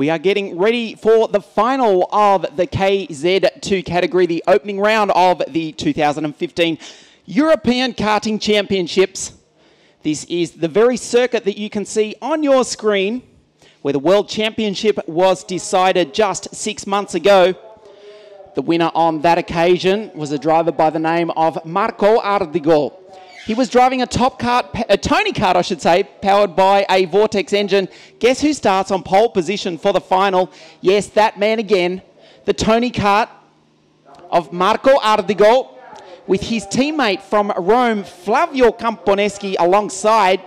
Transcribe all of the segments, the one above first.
We are getting ready for the final of the KZ2 category, the opening round of the 2015 European Karting Championships. This is the very circuit that you can see on your screen where the World Championship was decided just 6 months ago. The winner on that occasion was a driver by the name of Marco Ardigo. He was driving a Tony kart, I should say, powered by a Vortex engine. Guess who starts on pole position for the final? Yes, that man again, the Tony kart of Marco Ardigo, with his teammate from Rome, Flavio Camponeschi, alongside.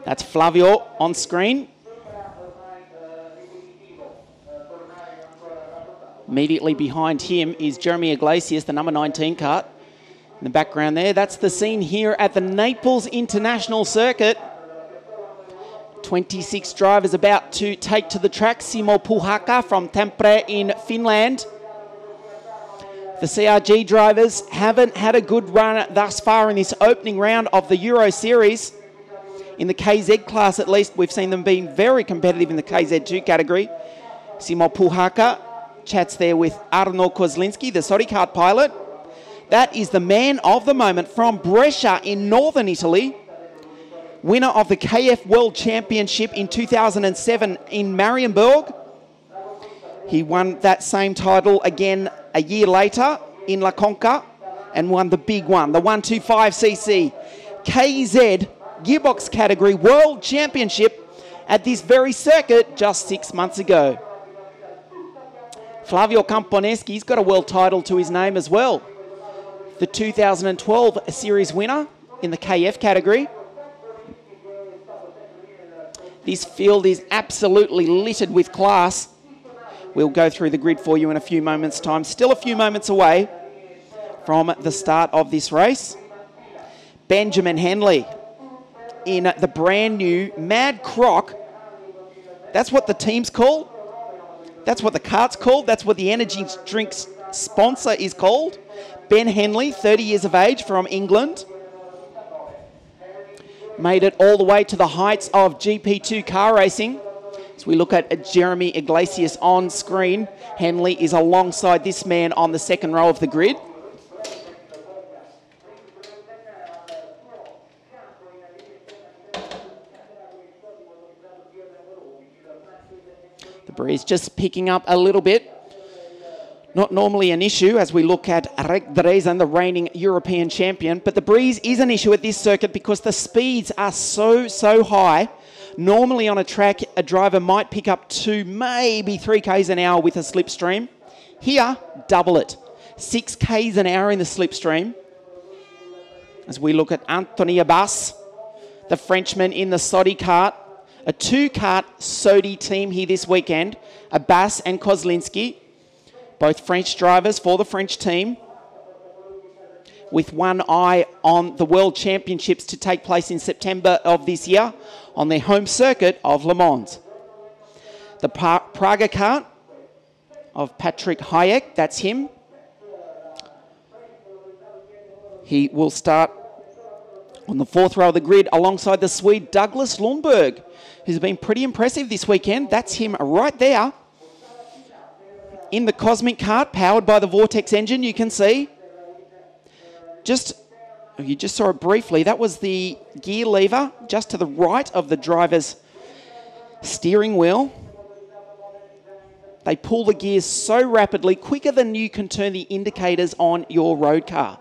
That's Flavio on screen. Immediately behind him is Jeremy Iglesias, the number 19 kart. In the background there, that's the scene here at the Naples International Circuit. 26 drivers about to take to the track. Simo Puhakka from Tampere in Finland. The CRG drivers haven't had a good run thus far in this opening round of the Euro Series. In the KZ class, at least, we've seen them being very competitive in the KZ2 category. Simo Puhakka chats there with Arno Kozlinski, the Sodi kart pilot. That is the man of the moment from Brescia in northern Italy. Winner of the KF World Championship in 2007 in Marienburg. He won that same title again a year later in La Conca and won the big one, the 125cc KZ Gearbox category World Championship at this very circuit just 6 months ago. Flavio Camponeschi's got a world title to his name as well. The 2012 series winner in the KF category. This field is absolutely littered with class. We'll go through the grid for you in a few moments' time. Still a few moments away from the start of this race. Benjamin Henley in the brand new Mad Croc. That's what the team's called. That's what the kart's called. That's what the energy drinks sponsor is called. Ben Henley, 30 years of age, from England. Made it all the way to the heights of GP2 car racing. As we look at Jeremy Iglesias on screen, Henley is alongside this man on the second row of the grid. The breeze just picking up a little bit. Not normally an issue as we look at Rek Drezen, the reigning European champion, but the breeze is an issue at this circuit because the speeds are so high. Normally on a track, a driver might pick up 2, maybe 3 k's an hour with a slipstream. Here, double it. 6 k's an hour in the slipstream. As we look at Anthony Abbas, the Frenchman in the Sodi kart. A 2-kart Sodi team here this weekend. Abbas and Kozlinski, both French drivers for the French team, with one eye on the World Championships to take place in September of this year on their home circuit of Le Mans. The Praga kart of Patrick Hayek, that's him. He will start on the 4th row of the grid alongside the Swede Douglas Lundberg, who's been pretty impressive this weekend. That's him right there. In the Cosmic kart, powered by the Vortex engine, you can see. You just saw it briefly. That was the gear lever just to the right of the driver's steering wheel. They pull the gears so rapidly, quicker than you can turn the indicators on your road car.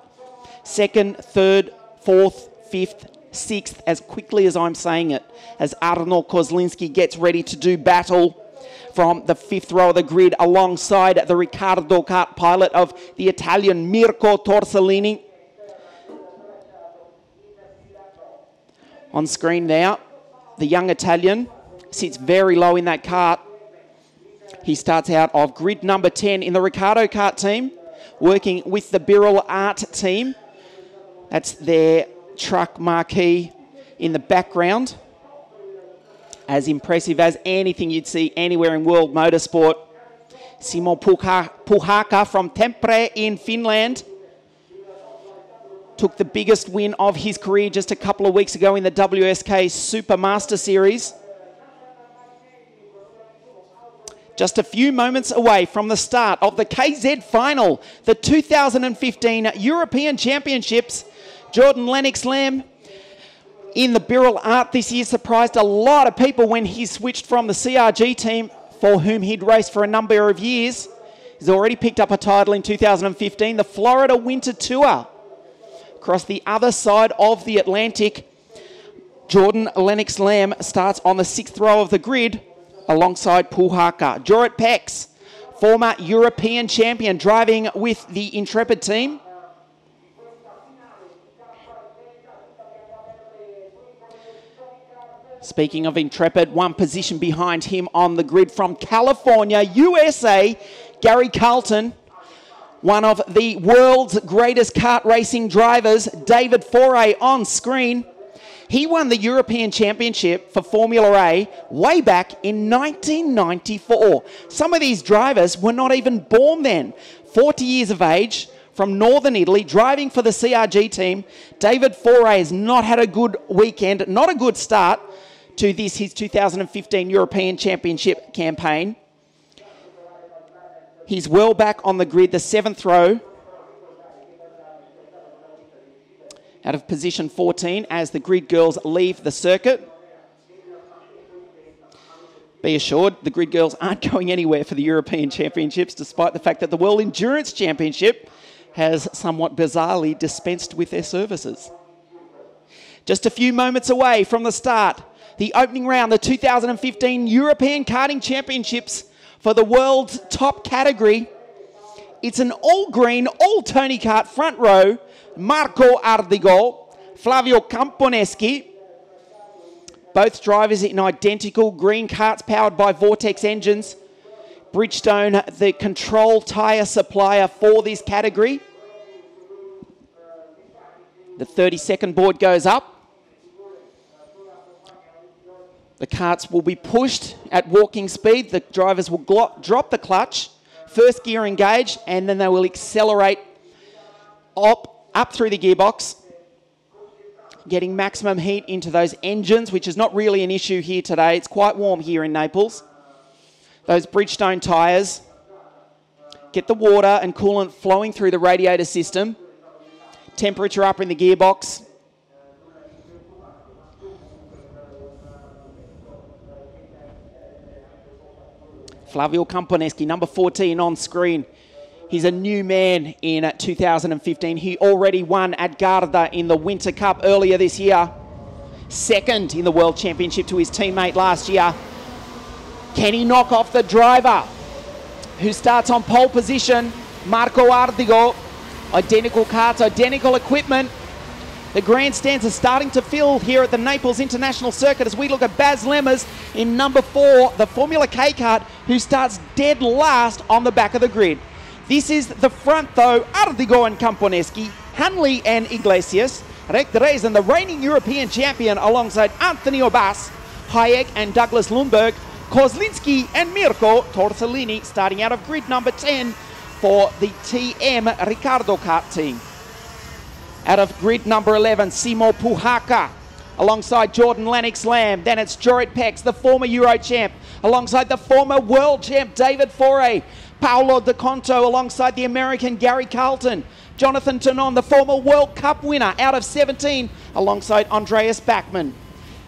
2nd, 3rd, 4th, 5th, 6th, as quickly as I'm saying it, as Arno Kozlinski gets ready to do battle from the 5th row of the grid alongside the Riccardo kart pilot of the Italian Mirko Torsellini. On screen now, the young Italian sits very low in that kart. He starts out of grid number 10 in the Riccardo kart team, working with the Birol Art team. That's their truck marquee in the background. As impressive as anything you'd see anywhere in world motorsport. Simo Puhakka from Tampere in Finland. took the biggest win of his career just a couple of weeks ago in the WSK Super Master Series. Just a few moments away from the start of the KZ final, the 2015 European Championships. Jordan Lennox Lamb in the Birrell Art this year surprised a lot of people when he switched from the CRG team, for whom he'd raced for a number of years. He's already picked up a title in 2015, the Florida Winter Tour. Across the other side of the Atlantic, Jordan Lennox Lamb starts on the 6th row of the grid alongside Puhaka. Jorrit Pex, former European champion, driving with the Intrepid team. Speaking of Intrepid, one position behind him on the grid from California, USA, Gary Carlton. One of the world's greatest kart racing drivers, David Foray, on screen. He won the European Championship for Formula A way back in 1994. Some of these drivers were not even born then. 40 years of age, from northern Italy, driving for the CRG team. David Foray has not had a good weekend, not a good start to this, his 2015 European Championship campaign. He's well back on the grid, the 7th row, out of position 14 as the grid girls leave the circuit. Be assured, the grid girls aren't going anywhere for the European Championships, despite the fact that the World Endurance Championship has somewhat bizarrely dispensed with their services. Just a few moments away from the start, the opening round, the 2015 European Karting Championships for the world's top category. It's an all-green, all-Tony kart front row. Marco Ardigo, Flavio Camponeschi. Both drivers in identical green karts powered by Vortex engines. Bridgestone, the control tyre supplier for this category. The 30-second board goes up. The karts will be pushed at walking speed. The drivers will drop the clutch, first gear engage, and then they will accelerate up through the gearbox, getting maximum heat into those engines, which is not really an issue here today. It's quite warm here in Naples. Those Bridgestone tyres get the water and coolant flowing through the radiator system. Temperature up in the gearbox. Flavio Camponeschi, number 14 on screen. He's a new man in 2015. He already won at Garda in the Winter Cup earlier this year. Second in the World Championship to his teammate last year. Can he knock off the driver who starts on pole position? Marco Ardigo. Identical karts, identical equipment. The grandstands are starting to fill here at the Naples International Circuit as we look at Baz Lemmers in number 4, the Formula K kart, who starts dead last on the back of the grid. This is the front though, Ardigo and Camponeschi, Hanley and Iglesias, Rek Dreesen, the reigning European champion, alongside Anthony Obas, Hayek and Douglas Lundberg, Kozlinski and Mirko Torsellini, starting out of grid number 10 for the TM Ricardo Kart team. Out of grid number 11, Simo Puhaka, alongside Jordan Lennox Lamb. Then it's Jorrit Pex, the former Euro champ, alongside the former world champ David Foray. Paolo De Conto alongside the American Gary Carlton. Jonathan Tonon, the former World Cup winner, out of 17, alongside Andreas Bachmann.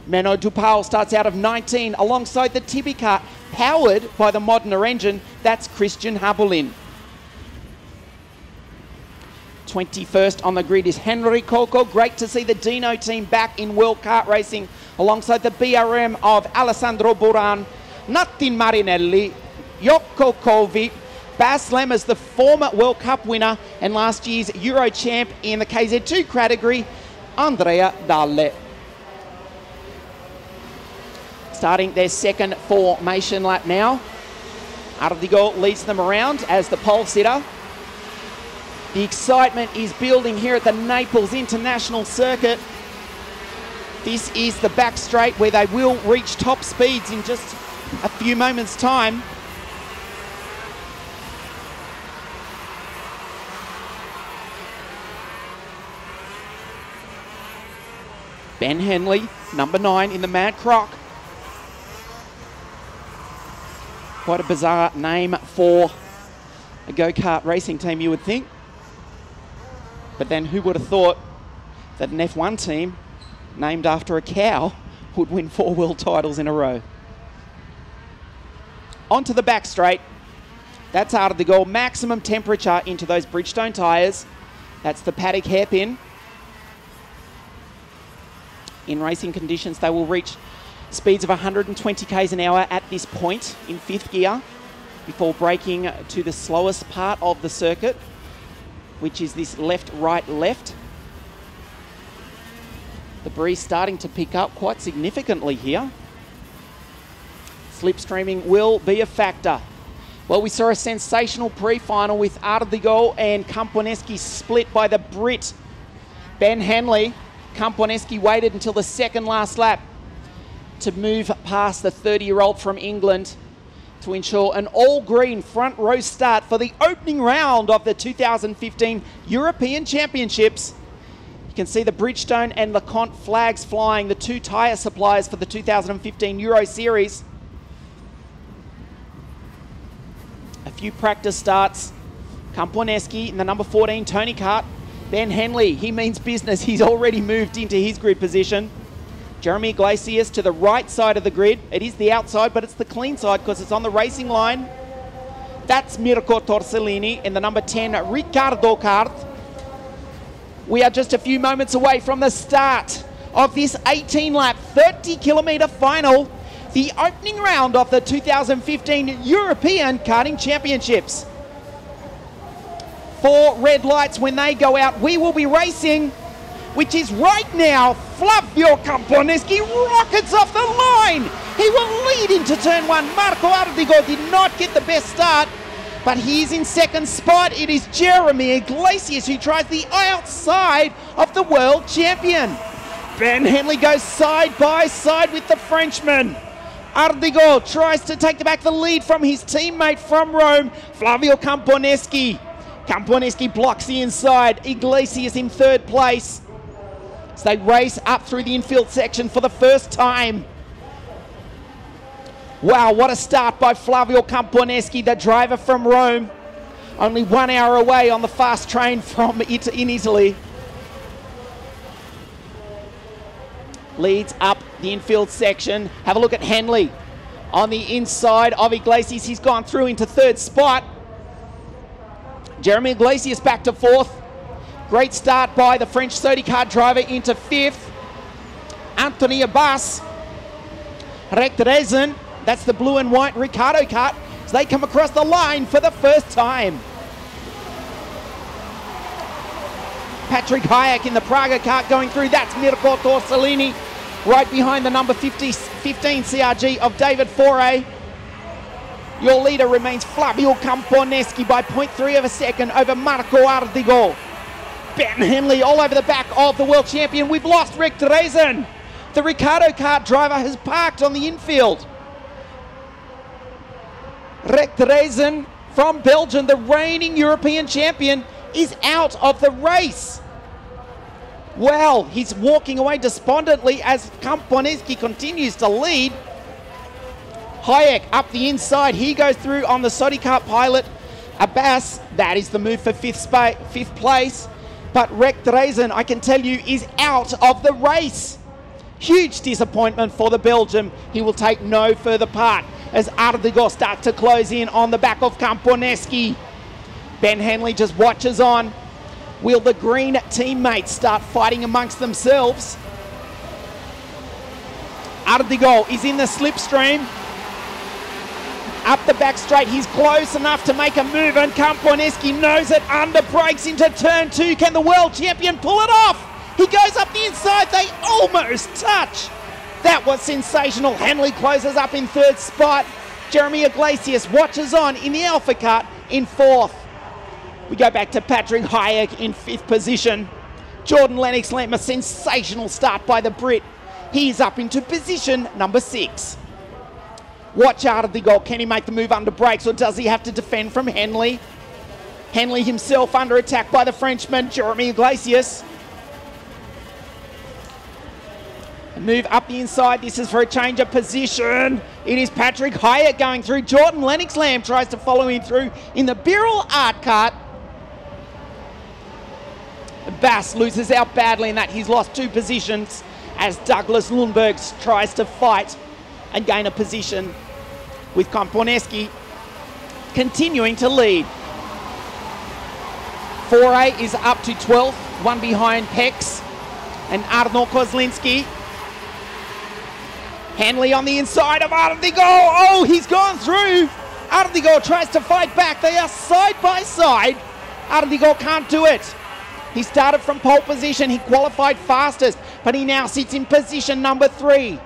Menno Dupal starts out of 19, alongside the Tibi kart, powered by the Modena engine. That's Christian Habulin. 21st on the grid is Henry Coco. Great to see the Dino team back in World Kart Racing alongside the BRM of Alessandro Buran, Nattin Marinelli, Jocko Kovi, Baz Lemmers, the former World Cup winner and last year's Euro champ in the KZ2 category, Andrea Dalle. Starting their second formation lap now. Ardigo leads them around as the pole sitter. The excitement is building here at the Naples International Circuit. This is the back straight where they will reach top speeds in just a few moments' time. Ben Henley, number 9 in the Mad Croc. Quite a bizarre name for a go-kart racing team, you would think. But then who would have thought that an F1 team named after a cow would win 4 world titles in a row? Onto the back straight. That's out of the goal. Maximum temperature into those Bridgestone tyres. That's the paddock hairpin. In racing conditions, they will reach speeds of 120 k's an hour at this point in 5th gear before braking to the slowest part of the circuit, which is this left, right, left. The breeze starting to pick up quite significantly here. Slipstreaming will be a factor. Well, we saw a sensational pre-final with Ardigo and Camponeschi split by the Brit Ben Henley. Camponeschi waited until the second last lap to move past the 30-year-old from England to ensure an all-green front row start for the opening round of the 2015 European Championships. You can see the Bridgestone and LeConte flags flying, the 2 tyre suppliers for the 2015 Euro Series. A few practice starts. Camponeschi in the number 14 Tony Kart. Ben Henley, he means business. He's already moved into his grid position. Jeremy Iglesias to the right side of the grid. It is the outside, but it's the clean side because it's on the racing line. That's Mirko Torsellini in the number 10 Ricardo Kart. We are just a few moments away from the start of this 18-lap, 30-kilometre final, the opening round of the 2015 European Karting Championships. 4 red lights when they go out. We will be racing, which is right now. Flavio Camponeschi rockets off the line. He will lead into turn 1. Marco Ardigo did not get the best start, but he is in second spot. It is Jeremy Iglesias who tries the outside of the world champion. Ben Henley goes side by side with the Frenchman. Ardigo tries to take back the lead from his teammate from Rome, Flavio Camponeschi. Camponeschi blocks the inside. Iglesias in third place as they race up through the infield section for the first time. Wow, what a start by Flavio Camponeschi, the driver from Rome. Only 1 hour away on the fast train from in Italy. Leads up the infield section. Have a look at Henley on the inside of Iglesias. He's gone through into third spot. Jeremy Iglesias back to 4th. Great start by the French 30-car driver into 5th. Anthony Abbas. Rectresen, that's the blue and white Ricardo Kart, as they come across the line for the first time. Patrick Hayek in the Praga Kart going through. That's Mirko Torsellini right behind the number 15 CRG of David Foray. Your leader remains Flavio Camponeschi by 0.3 of a second over Marco Ardigo. Ben Henley all over the back of the world champion. We've lost Rectresen. The Ricardo Kart driver has parked on the infield. Rectresen from Belgium, the reigning European champion, is out of the race. Well, he's walking away despondently as Camponeschi continues to lead. Hayek up the inside. He goes through on the Sodi Kart pilot. Abbas, that is the move for 5th place. But Rectresen, I can tell you, is out of the race. Huge disappointment for the Belgian. He will take no further part as Ardigo starts to close in on the back of Camponeschi. Ben Henley just watches on. Will the green teammates start fighting amongst themselves? Ardigo is in the slipstream. Up the back straight, he's close enough to make a move, and Camponeschi knows it, under brakes into turn 2. Can the world champion pull it off? He goes up the inside, they almost touch. That was sensational. Henley closes up in third spot. Jeremy Iglesias watches on in the Alpha Kart in 4th. We go back to Patrick Hayek in 5th position. Jordan Lennox-Lamb, a sensational start by the Brit. He's up into position number 6. Watch out of the goal. Can he make the move under brakes, or does he have to defend from Henley? Henley himself under attack by the Frenchman, Jeremy Iglesias. Move up the inside. This is for a change of position. It is Patrick Hyatt going through. Jordan Lennox-Lamb tries to follow him through in the Birrell art cart. Bass loses out badly in that. He's lost 2 positions as Douglas Lundberg tries to fight and gain a position, with Komponeski continuing to lead. Foray is up to 12th, one behind Pex and Arno Kozlinski. Hanley on the inside of Ardigo. Oh, he's gone through. Ardigo tries to fight back. They are side by side. Ardigo can't do it. He started from pole position. He qualified fastest, but he now sits in position number 3.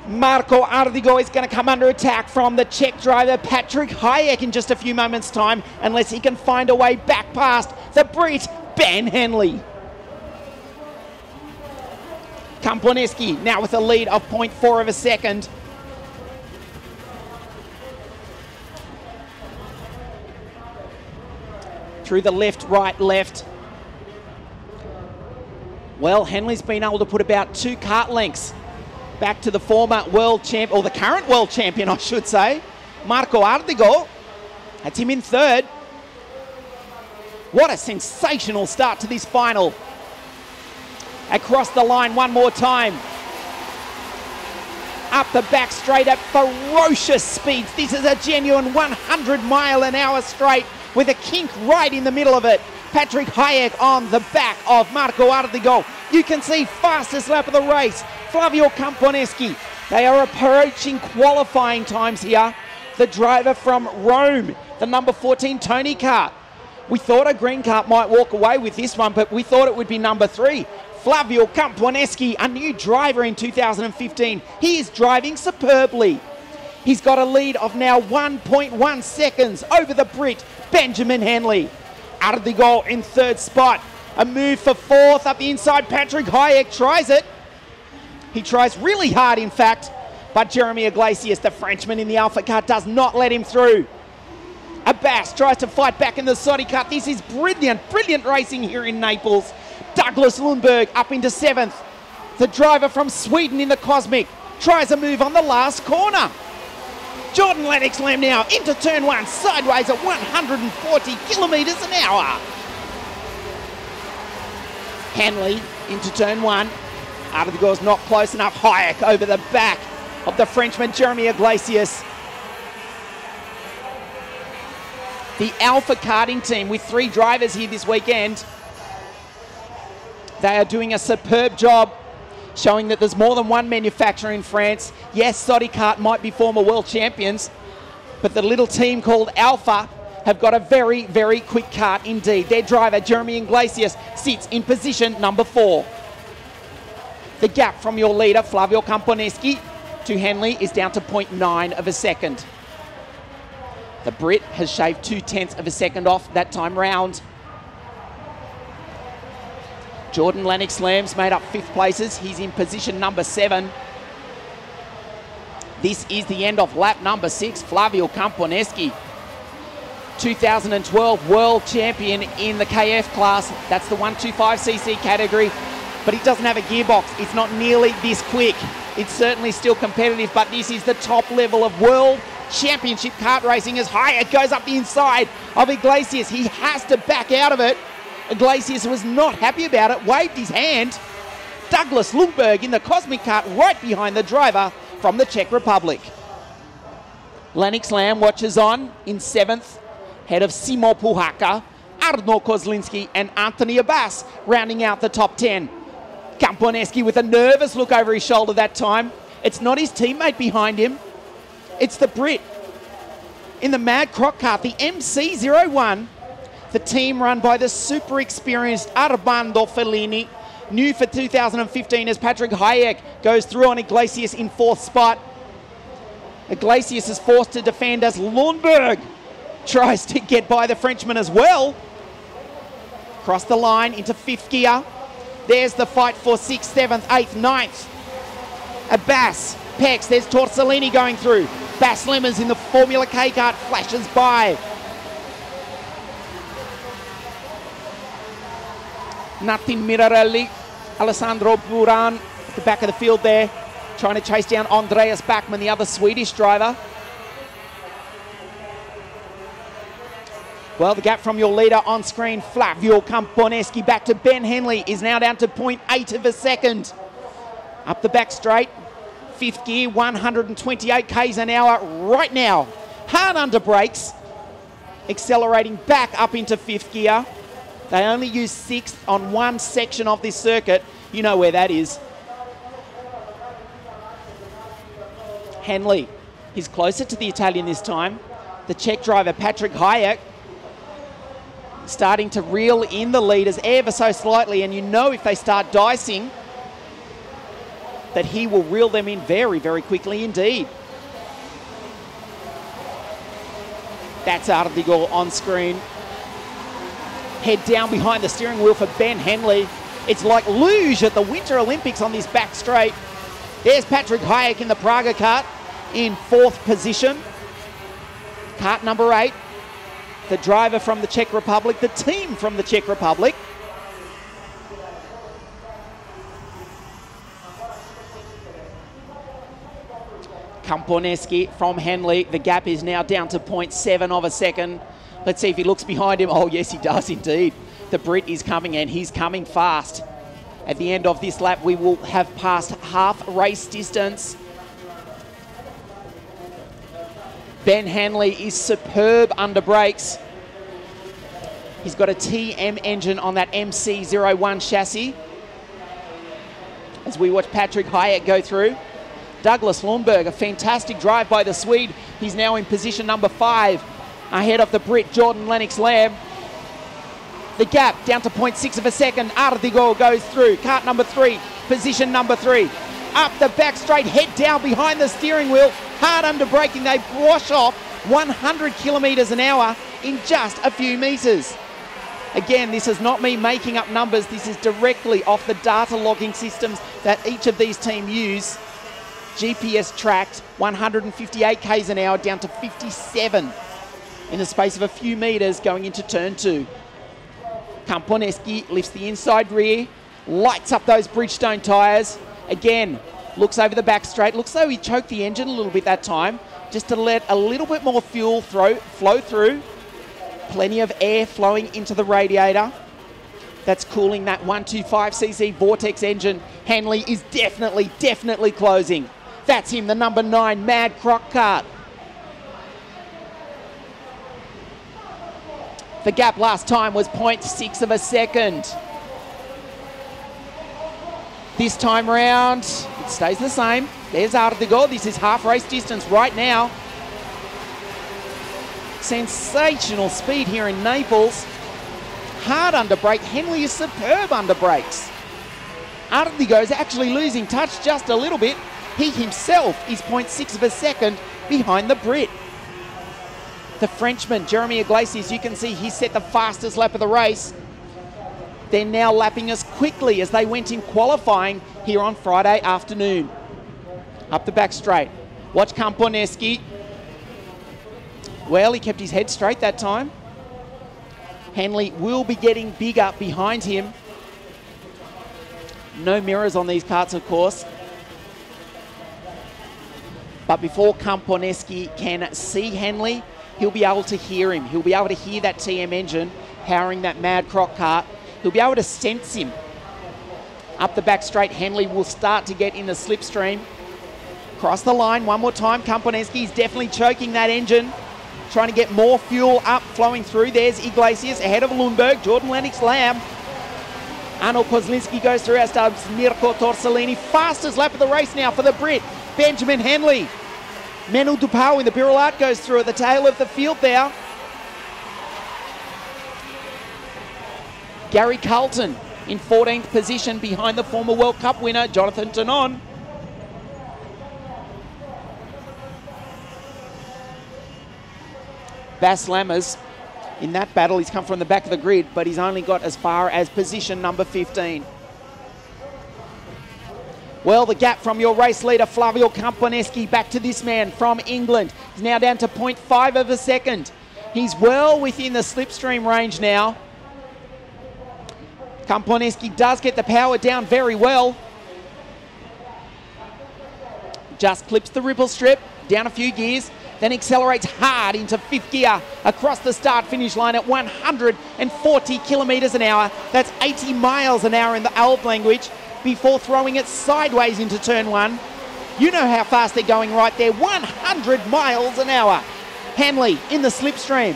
Marco Ardigo is going to come under attack from the Czech driver Patrick Hayek in just a few moments' time, unless he can find a way back past the Brit Ben Henley. Komponeski now with a lead of 0.4 of a second. Through the left, right, left. Well, Henley's been able to put about 2 kart lengths back to the former world champ, or the current world champion, I should say, Marco Ardigo. That's him in 3rd. What a sensational start to this final. Across the line one more time. Up the back straight at ferocious speeds. This is a genuine 100-mile-an-hour straight with a kink right in the middle of it. Patrick Hayek on the back of Marco Ardigo. You can see fastest lap of the race, Flavio Komponeski. They are approaching qualifying times here. The driver from Rome, the number 14 Tony Kart. We thought a green kart might walk away with this one, but we thought it would be number 3. Flavio Komponeski, a new driver in 2015. He is driving superbly. He's got a lead of now 1.1 seconds over the Brit, Benjamin Henley. Ardigo in 3rd spot. A move for 4th up the inside. Patrick Hayek tries it. He tries really hard, in fact, but Jeremy Iglesias, the Frenchman in the Alpha car, does not let him through. Abbas tries to fight back in the Sodi car. This is brilliant, brilliant racing here in Naples. Douglas Lundberg up into 7th. The driver from Sweden in the Cosmic tries a move on the last corner. Jordan Lennox-Lamb now into turn 1, sideways at 140 kilometres an hour. Hanley into turn 1. Ardigo's not close enough. Hayek over the back of the Frenchman Jeremy Iglesias. The Alpha karting team with 3 drivers here this weekend. They are doing a superb job showing that there's more than one manufacturer in France. Yes, Sodi Kart might be former world champions, but the little team called Alpha have got a very, very quick kart indeed. Their driver, Jeremy Iglesias, sits in position number 4. The gap from your leader, Flavio Komponeski, to Henley is down to 0.9 of a second. The Brit has shaved 0.2 of a second off that time round. Jordan Lennox-Lamb's made up 5th places. He's in position number 7. This is the end of lap number 6. Flavio Komponeski, 2012 world champion in the KF class. That's the 125cc category, but he doesn't have a gearbox. It's not nearly this quick. It's certainly still competitive, but this is the top level of world championship kart racing as Hyatt goes up the inside of Iglesias. He has to back out of it. Iglesias was not happy about it, waved his hand. Douglas Lundberg in the Cosmic Kart right behind the driver from the Czech Republic. Lennox-Lamb watches on in 7th, head of Simo Puhaka, Arno Kozlinski and Anthony Abbas rounding out the top 10. Komponeski with a nervous look over his shoulder that time. It's not his teammate behind him, it's the Brit in the Mad Croc Kart, the MC01. The team run by the super experienced Armando Fellini. New for 2015 as Patrick Hayek goes through on Iglesias in 4th spot. Iglesias is forced to defend as Lundberg tries to get by the Frenchman as well. Across the line into 5th gear. There's the fight for 6th, 7th, 8th, 9th. Abbas, Pex, there's Torsolini going through. Bas Lemmers in the Formula K kart flashes by. Natin Mirarelli, Alessandro Buran, The back of the field there, trying to chase down Andreas Backman, the other Swedish driver. Well, the gap from your leader on screen, Flavio Camponeschi, back to Ben Henley, is now down to 0.8 of a second. Up the back straight, fifth gear, 128 k's an hour right now. Hard under brakes, accelerating back up into fifth gear. They only use sixth on one section of this circuit. You know where that is. Henley is closer to the Italian this time. The Czech driver, Patrick Hayek, starting to reel in the leaders ever so slightly, and you know if they start dicing that he will reel them in very, very quickly indeed. That's Ardigol on screen. Head down behind the steering wheel for Ben Henley. It's like luge at the Winter Olympics on this back straight. There's Patrick Hayek in the Praga kart in fourth position. Kart number 8. The driver from the Czech Republic, the team from the Czech Republic. Camponeschi from Henley. The gap is now down to 0.7 of a second. Let's see if he looks behind him. Oh, yes, he does indeed. The Brit is coming, and he's coming fast. At the end of this lap, we will have passed half race distance. Ben Henley is superb under brakes. He's got a TM engine on that MC01 chassis. As we watch Patrick Hayek go through. Douglas Lundberg, a fantastic drive by the Swede. He's now in position number 5, ahead of the Brit, Jordan Lennox-Lamb. The gap down to 0.6 of a second. Ardigol goes through. Kart number 3, position number 3. Up the back straight, head down behind the steering wheel. Hard under braking, they wash off 100 kilometres an hour in just a few metres. Again, this is not me making up numbers. This is directly off the data logging systems that each of these teams use. GPS tracked 158 k's an hour down to 57 in the space of a few metres going into turn 2. Camponeschi lifts the inside rear, lights up those Bridgestone tyres. Again, looks over the back straight. Looks though he choked the engine a little bit that time, just to let a little bit more fuel flow through. Plenty of air flowing into the radiator. That's cooling that 125cc Vortex engine. Henley is definitely closing. That's him, the number 9 Mad Croc Kart. The gap last time was 0.6 of a second. This time round, it stays the same. There's Ardigol. This is half race distance right now. Sensational speed here in Naples. Hard under brake. Henley is superb under brakes. Ardigol is actually losing touch just a little bit. He himself is 0.6 of a second behind the Brit. The Frenchman, Jeremy Iglesias, you can see he set the fastest lap of the race. They're now lapping us quickly as they went in qualifying here on Friday afternoon. Up the back straight. Watch Camponeschi. Well, he kept his head straight that time. Henley will be getting bigger behind him. No mirrors on these karts, of course. But before Camponeschi can see Henley, he'll be able to hear him. He'll be able to hear that TM engine powering that Mad Croc kart. He'll be able to sense him. Up the back straight, Henley will start to get in the slipstream. Cross the line one more time. Camponeschi is definitely choking that engine, trying to get more fuel up, flowing through. There's Iglesias ahead of Lundberg, Jordan Lennox-Lamb. Arnold Kozlinski goes through, as does Mirko Torsellini. Fastest lap of the race now for the Brit, Benjamin Henley. Menel Dupau in the Birol Art goes through at the tail of the field there. Gary Carlton in 14th position behind the former World Cup winner, Jonathan Tonon. Bas Lammers in that battle, he's come from the back of the grid, but he's only got as far as position number 15. Well, the gap from your race leader, Flavio Camponeschi, back to this man from England. He's now down to 0.5 of a second. He's well within the slipstream range now. Camponeschi does get the power down very well. just clips the ripple strip, down a few gears, then accelerates hard into 5th gear across the start-finish line at 140 kilometres an hour. That's 80 miles an hour in the old language, before throwing it sideways into turn 1. You know how fast they're going right there, 100 miles an hour. Hanley in the slipstream.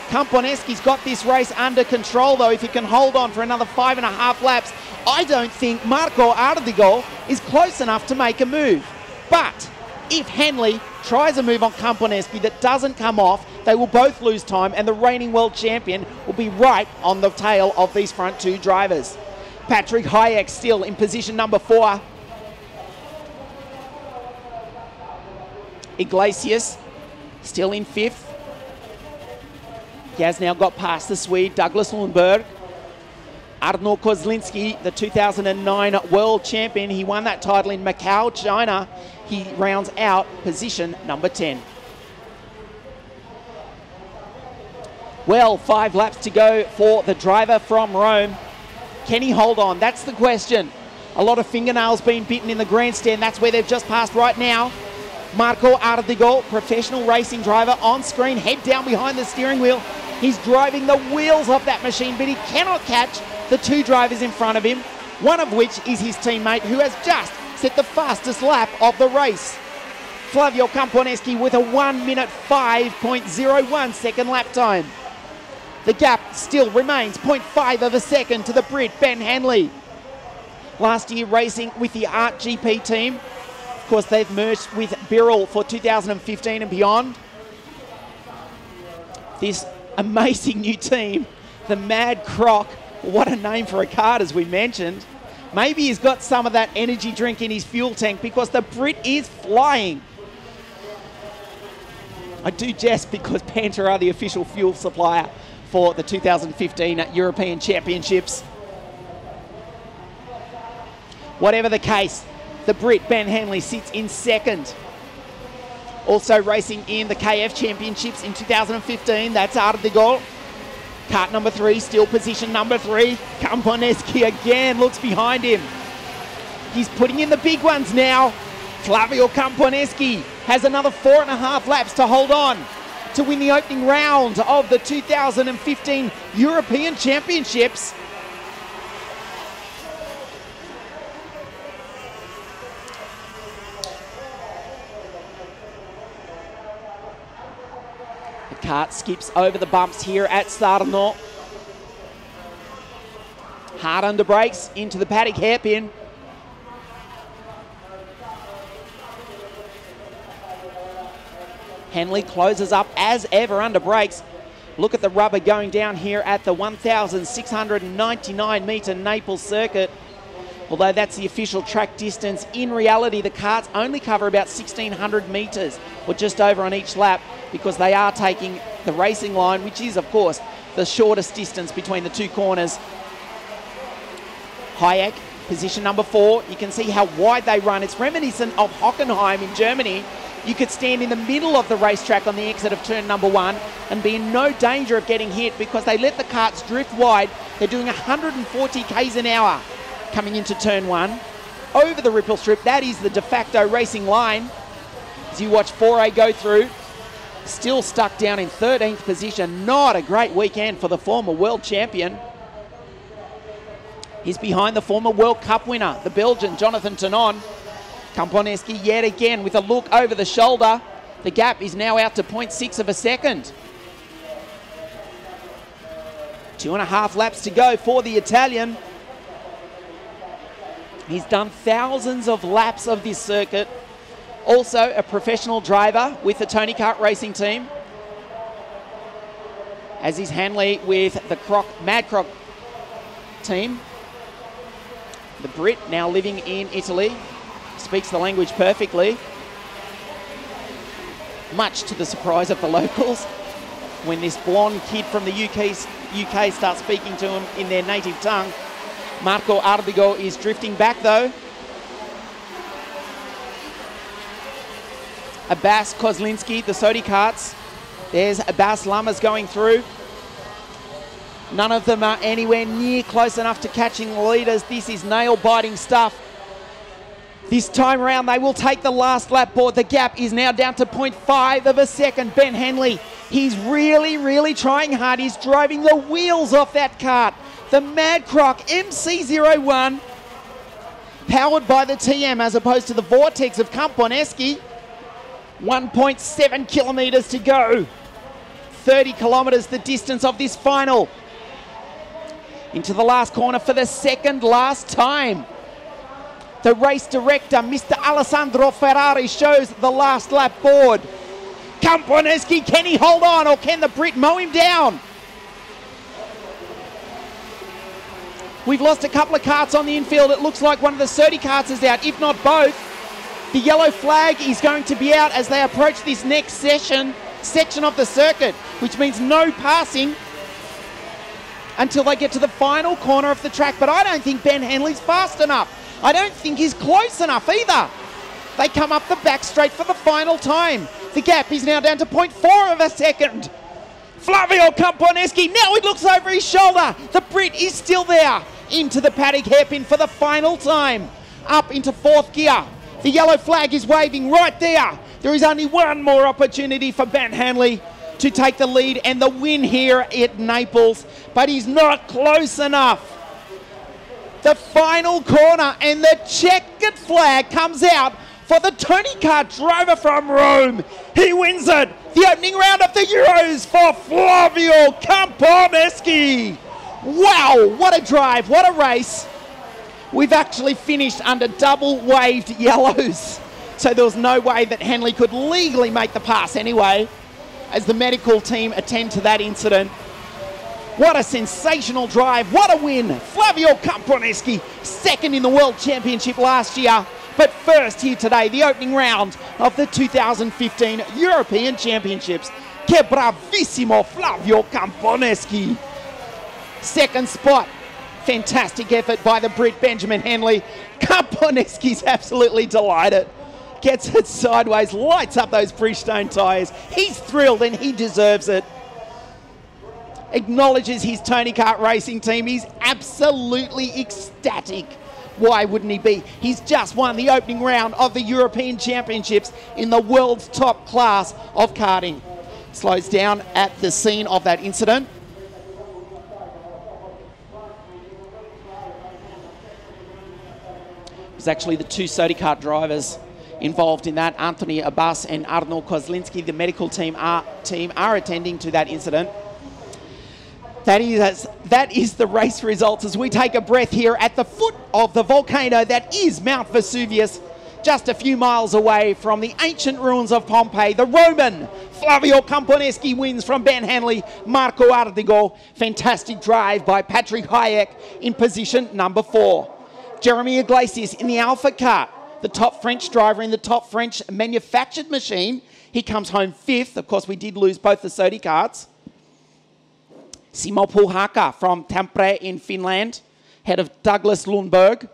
Camponeschi's got this race under control though. If he can hold on for another 5.5 laps, I don't think Marco Ardigol is close enough to make a move. But if Hanley tries a move on Camponeschi that doesn't come off, they will both lose time and the reigning world champion will be right on the tail of these front two drivers. Patrick Hayek still in position number 4. Iglesias still in 5th. He has now got past the Swede Douglas Lundberg. Arno Kozlinski, the 2009 world champion, he won that title in Macau, China. He rounds out position number 10. Well, 5 laps to go for the driver from Rome. Can he hold on? That's the question. A lot of fingernails being bitten in the grandstand. That's where they've just passed right now. Marco Ardigol, professional racing driver, on screen, head down behind the steering wheel. He's driving the wheels off that machine, but he cannot catch the 2 drivers in front of him, one of which is his teammate who has just set the fastest lap of the race. Flavio Camponeschi with a 1 minute 5.01 second lap time. The gap still remains 0.5 of a second to the Brit Ben Hanley. Last year racing with the Art GP team. Of course, they've merged with Birrell for 2015 and beyond. This amazing new team, the Mad Croc, what a name for a card as we mentioned. Maybe he's got some of that energy drink in his fuel tank because the Brit is flying. I do jest because Panther are the official fuel supplier for the 2015 European Championships. Whatever the case, the Brit Ben Hanley sits in 2nd. Also racing in the KF Championships in 2015, that's Ardigol. Kart number 3, still position number 3. Camponeschi again looks behind him. He's putting in the big ones now. Flavio Camponeschi has another 4.5 laps to hold on to win the opening round of the 2015 European Championships. Kart skips over the bumps here at Sarno. Hard under brakes into the paddock hairpin. Hanley closes up as ever under brakes. Look at the rubber going down here at the 1,699 metre Naples circuit. Although that's the official track distance, in reality the karts only cover about 1,600 metres or just over on each lap because they are taking the racing line, which is of course the shortest distance between the 2 corners. Hayek, position number 4. You can see how wide they run. It's reminiscent of Hockenheim in Germany. You could stand in the middle of the racetrack on the exit of turn number 1 and be in no danger of getting hit because they let the karts drift wide. They're doing 140 k's an hour coming into turn 1. Over the ripple strip, that is the de facto racing line. As you watch 4A go through, still stuck down in 13th position. Not a great weekend for the former world champion. He's behind the former World Cup winner, the Belgian Jonathan Tonon. Camponeschi yet again with a look over the shoulder. The gap is now out to 0.6 of a second. 2.5 laps to go for the Italian. He's done thousands of laps of this circuit. Also a professional driver with the Tony Kart racing team. As is Hanley with the Mad Croc team. The Brit now living in Italy. Speaks the language perfectly. Much to the surprise of the locals when this blonde kid from the UK starts speaking to him in their native tongue. Marco Ardigol is drifting back though. Abbas Kozlinski, the Sodi karts. There's Abbas Lamas going through. None of them are anywhere near close enough to catching the leaders. This is nail-biting stuff. This time around, they will take the last lap board. The gap is now down to 0.5 of a second. Ben Henley, he's really trying hard. He's driving the wheels off that kart. The Mad Croc MC01, powered by the TM as opposed to the Vortex of Camponeschi. 1.7 kilometres to go. 30 kilometres the distance of this final. Into the last corner for the second last time. The race director, Mr. Alessandro Ferrari, shows the last lap board. Camponeschi, can he hold on or can the Brit mow him down? We've lost a couple of karts on the infield. It looks like one of the Surdy karts is out, if not both. The yellow flag is going to be out as they approach this next section of the circuit, which means no passing until they get to the final corner of the track. But I don't think Ben Henley's fast enough. I don't think he's close enough either. They come up the back straight for the final time. The gap is now down to 0.4 of a second. Flavio Camponeschi, now he looks over his shoulder. The Brit is still there. Into the paddock hairpin for the final time. Up into fourth gear. The yellow flag is waving right there. There is only one more opportunity for Ben Henley to take the lead and the win here at Naples, but he's not close enough. The final corner and the checkered flag comes out for the Tony Kart driver from Rome. He wins it. The opening round of the Euros for Flavio Camponeschi. Wow, what a drive, what a race. We've actually finished under double waved yellows. So there was no way that Henley could legally make the pass anyway, as the medical team attend to that incident. What a sensational drive, what a win. Flavio Camponeschi, second in the World Championship last year, but first here today, the opening round of the 2015 European Championships. Que bravissimo Flavio Camponeschi. Second spot, fantastic effort by the Brit Benjamin Henley. Camponeschi's absolutely delighted. Gets it sideways, lights up those Bridgestone tyres. He's thrilled and he deserves it. Acknowledges his Tony Kart racing team. He's absolutely ecstatic. Why wouldn't he be? He's just won the opening round of the European Championships in the world's top class of karting. Slows down at the scene of that incident. It was actually the two Surdy Kart drivers involved in that, Anthony Abbas and Arno Kozlinski. The medical team are attending to that incident. That is the race results as we take a breath here at the foot of the volcano that is Mount Vesuvius, just a few miles away from the ancient ruins of Pompeii. The Roman Flavio Camponeschi wins from Ben Henley, Marco Ardigo. Fantastic drive by Patrick Hayek in position number 4. Jeremy Iglesias in the Alpha kart, the top French driver in the top French manufactured machine. He comes home 5th. Of course, we did lose both the Sodi karts. Simo Puhaka from Tampere in Finland, head of Douglas Lundberg.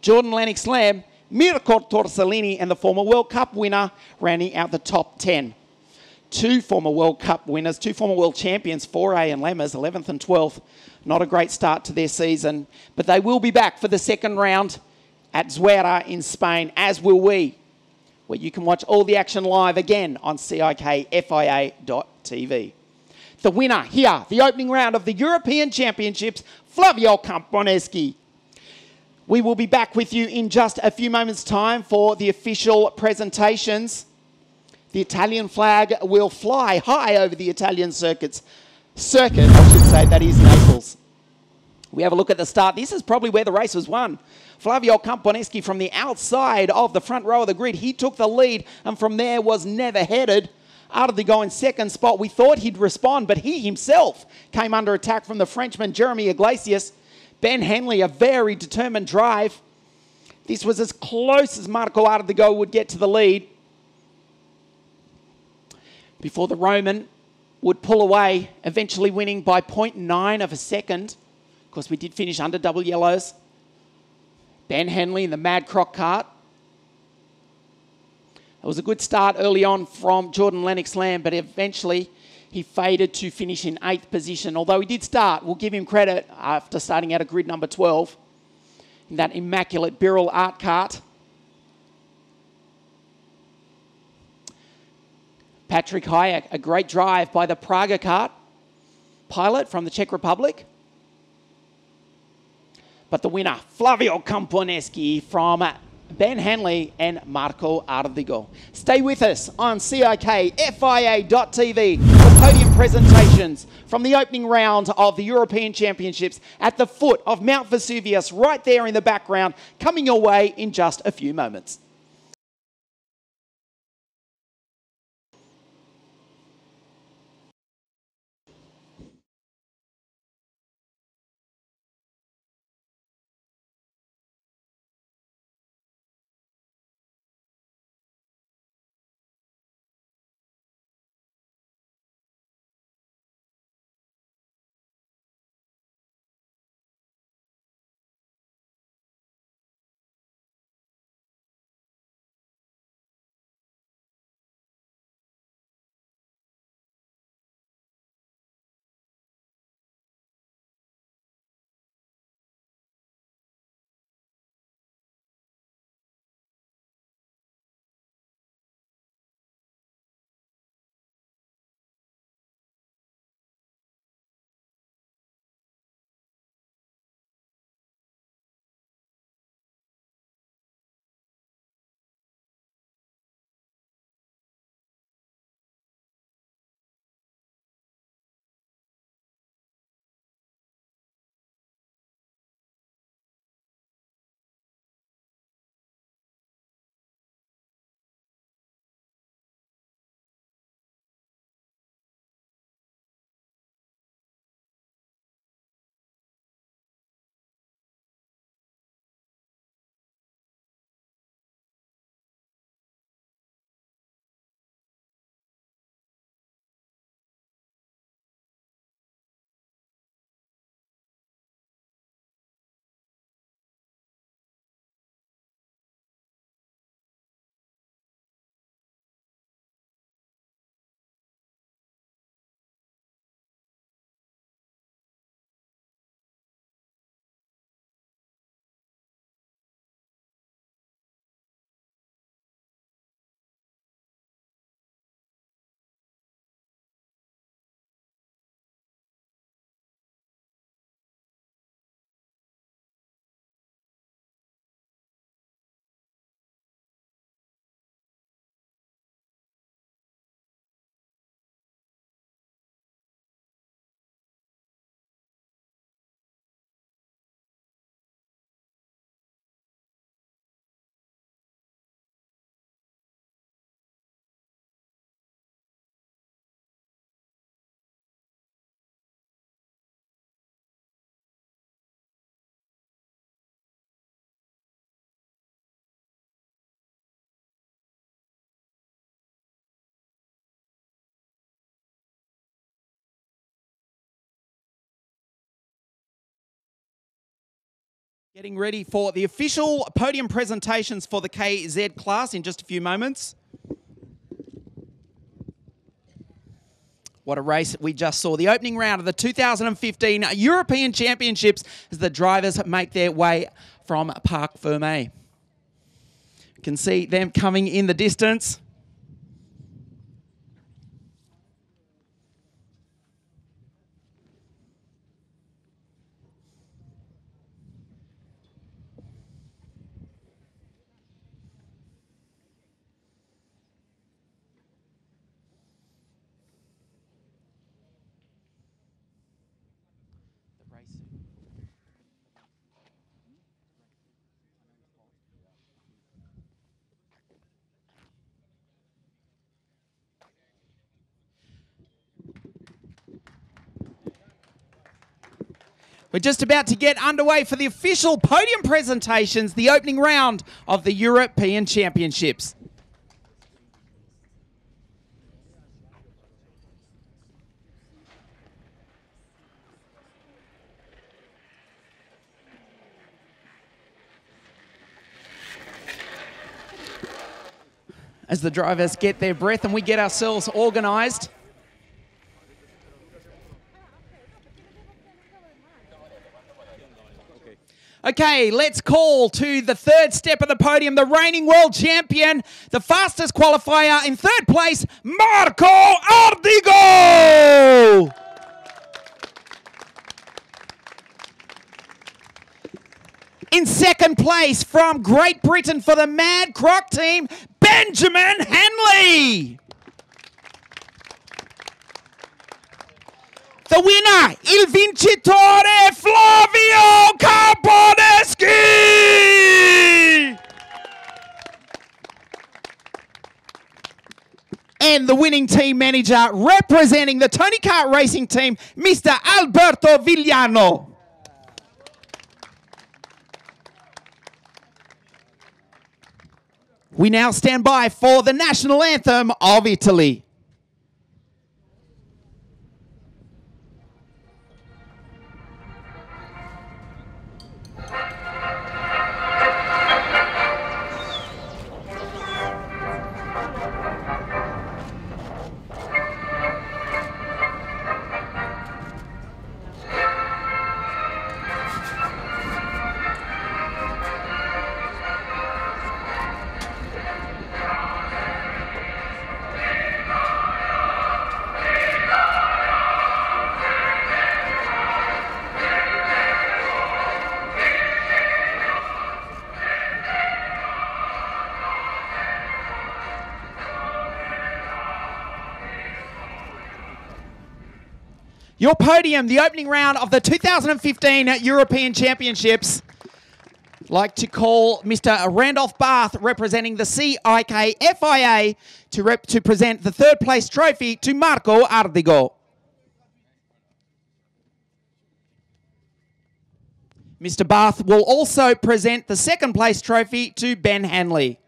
Jordan Lennox Lamb, Mirko Torsellini, and the former World Cup winner rounding out the top 10. Two former World Cup winners, two former world champions, Foray and Lemmers, 11th and 12th. Not a great start to their season, but they will be back for the second round at Zuera in Spain, as will we, where you can watch all the action live again on CIKFIA.tv. The winner here, the opening round of the European Championships, Flavio Camponeschi. We will be back with you in just a few moments' time for the official presentations. The Italian flag will fly high over the Italian circuit, I should say, that is Naples. We have a look at the start. This is probably where the race was won. Flavio Camponeschi from the outside of the front row of the grid. He took the lead and from there was never headed. Ardigo in second spot. We thought he'd respond, but he himself came under attack from the Frenchman, Jeremy Iglesias. Ben Henley, a very determined drive. This was as close as Marco Ardigo would get to the lead before the Roman would pull away, eventually winning by 0.9 of a second. Of course, we did finish under double yellows. Ben Henley in the Mad Croc kart. It was a good start early on from Jordan Lennox Lamb, but eventually he faded to finish in 8th position. Although he did start, we'll give him credit after starting out at grid number 12 in that immaculate Birrell art kart. Patrick Hayek, a great drive by the Praga kart pilot from the Czech Republic. But the winner, Flavio Camponeschi from Ben Hanley and Marco Ardigo. Stay with us on CIK FIA.tv for podium presentations from the opening round of the European Championships at the foot of Mount Vesuvius, right there in the background, coming your way in just a few moments. Getting ready for the official podium presentations for the KZ class in just a few moments. What a race we just saw. The opening round of the 2015 European Championships as the drivers make their way from Parc Fermé. You can see them coming in the distance. We're just about to get underway for the official podium presentations, the opening round of the European Championships. As the drivers get their breath and we get ourselves organised. Okay, let's call to the third step of the podium, the reigning world champion, the fastest qualifier in third place, Marco Ardigo! In second place from Great Britain for the Mad Croc team, Benjamin Henley. The winner, il vincitore, Flavio Caponeschi! And the winning team manager representing the Tony Kart Racing team, Mr. Alberto Vigliano. We now stand by for the national anthem of Italy. Your podium, the opening round of the 2015 European Championships. I'd like to call Mr. Randolph Barth, representing the CIK FIA, to present the third place trophy to Marco Ardigo. Mr. Barth will also present the second place trophy to Ben Hanley.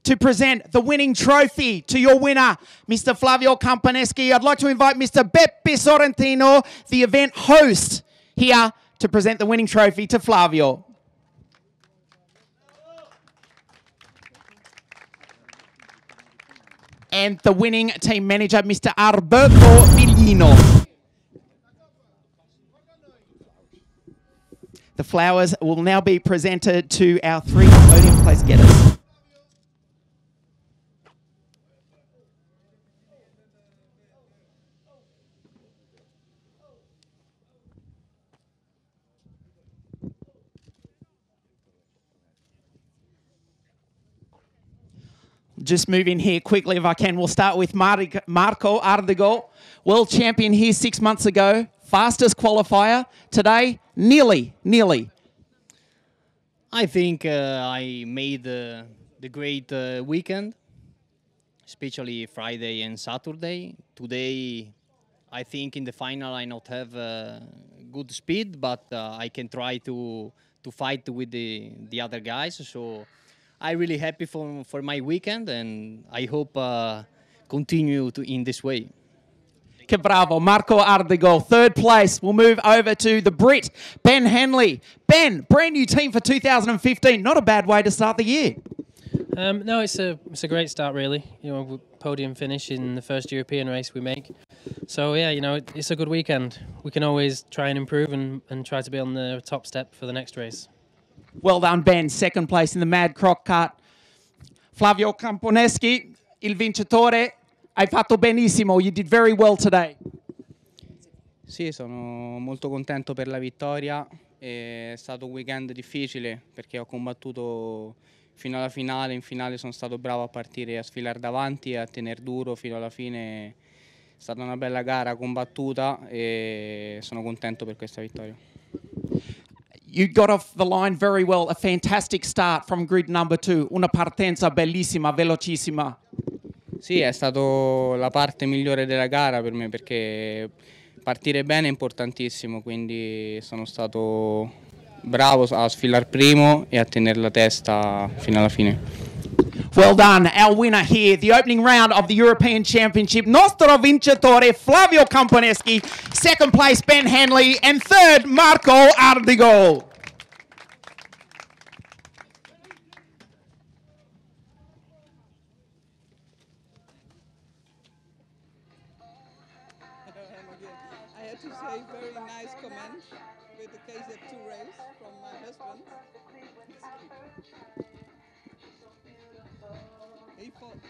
To present the winning trophy to your winner, Mr. Flavio Caponeschi, I'd like to invite Mr. Beppe Sorrentino, the event host, here to present the winning trophy to Flavio. And the winning team manager, Mr. Alberto Vigliano. The flowers will now be presented to our three podium place getters. Just move in here quickly if I can. We'll start with Marco Ardigo, world champion here 6 months ago, fastest qualifier. Today, nearly. I think I made the great weekend, especially Friday and Saturday. Today, I think in the final I not have good speed, but I can try to fight with the other guys. So I'm really happy for my weekend, and I hope continue in this way. Que bravo, Marco Ardigo, third place. We'll move over to the Brit, Ben Hanley. Ben, brand new team for 2015. Not a bad way to start the year. No, it's a great start, really. You know, podium finish in the first European race we make. So yeah, you know, it's a good weekend. We can always try and improve and try to be on the top step for the next race. Well done, Ben. Second place in the Mad Croc Kart. Flavio Caponeschi, il vincitore. Hai fatto benissimo. You did very well today. Sì, sono molto contento per la vittoria. È stato un weekend difficile perché ho combattuto fino alla finale. In finale sono stato bravo a partire, a sfilare davanti e a tenere duro fino alla fine. È stata una bella gara combattuta e sono contento per questa vittoria. You got off the line very well. A fantastic start from grid number 2. Una partenza bellissima, velocissima. Sì, è stata la parte migliore della gara per me perché partire bene è importantissimo, quindi sono stato bravo a sfilare primo e a tenere la testa fino alla fine. Well done, our winner here, the opening round of the European Championship, nostro vincitore Flavio Caponeschi, second place Ben Hanley, and third Marco Ardigo. to say very nice comment with the KZ2 race from my husband. He thought